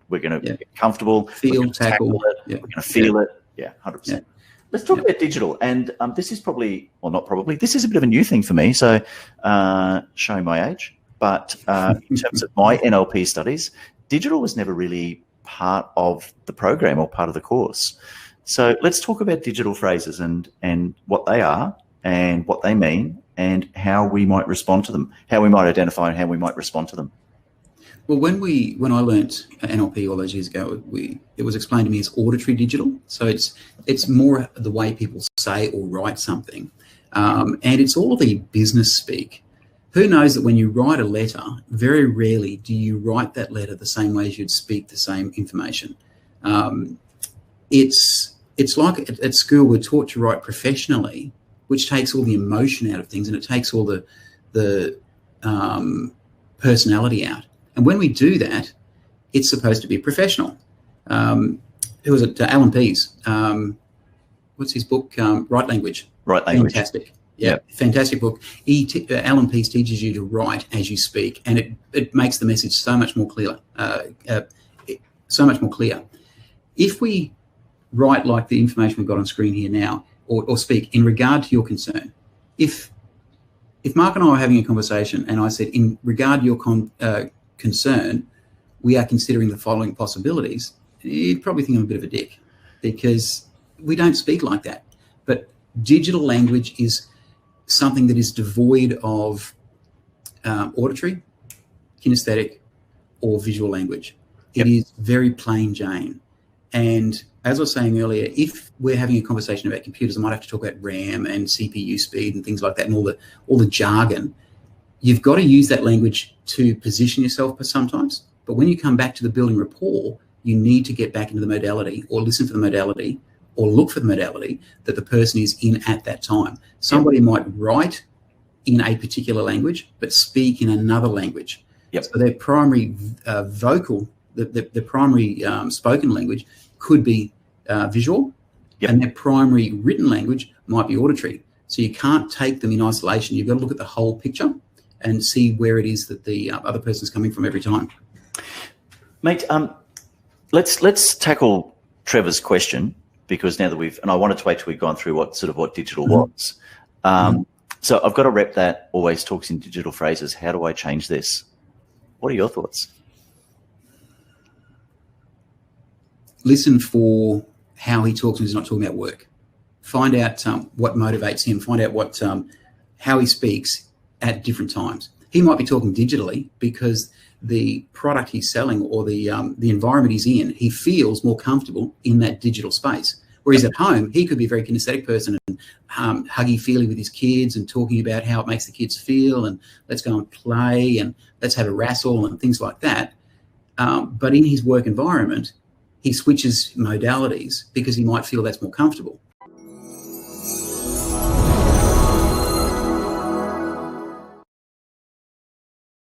We're going to get comfortable. Feel, tackle it. We're going to feel it. Yeah, 100%. Let's talk about digital. And this is probably, or not probably, this is a bit of a new thing for me. So showing my age. But in terms of my NLP studies, digital was never really part of the program or part of the course. So let's talk about digital phrases and what they are and what they mean and how we might respond to them, how we might identify and how we might respond to them. Well, when I learnt NLP all those years ago, it was explained to me as auditory digital. So it's more the way people say or write something, and it's all the business speak. Who knows that when you write a letter, very rarely do you write that letter the same way as you'd speak the same information. It's like at school we're taught to write professionally, which takes all the emotion out of things and it takes all the personality out. And when we do that, it's supposed to be professional. Who was it? Alan Pease. What's his book? Right Language. Right Language. Fantastic. Yeah, Fantastic book. Alan Pease teaches you to write as you speak, and it makes the message so much more clear. If we write like the information we've got on screen here now, or speak in regard to your concern, if Mark and I were having a conversation and I said, in regard to your concern, we are considering the following possibilities, you'd probably think I'm a bit of a dick because we don't speak like that. But digital language is something that is devoid of auditory, kinesthetic, or visual language. It is very plain Jane. And as I was saying earlier, if we're having a conversation about computers, I might have to talk about RAM and CPU speed and things like that and all the jargon. You've got to use that language to position yourself sometimes. But when you come back to the building rapport, you need to get back into the modality or listen for the modality or look for the modality that the person is in at that time. Somebody might write in a particular language, but speak in another language. So their primary vocal, the primary spoken language could be visual, and their primary written language might be auditory. So you can't take them in isolation. You've got to look at the whole picture and see where it is that the other person's coming from every time. Mate, let's tackle Trevor's question, because now that and I wanted to wait till we've gone through what digital was. So I've got to rep that always talks in digital phrases. How do I change this? What are your thoughts? Listen for how he talks when he's not talking about work. Find out what motivates him. Find out how he speaks at different times. He might be talking digitally because the product he's selling or the environment he's in, he feels more comfortable in that digital space. Whereas at home, he could be a very kinesthetic person and huggy-feely with his kids and talking about how it makes the kids feel and let's go and play and let's have a wrestle and things like that. But in his work environment, he switches modalities because he might feel that's more comfortable.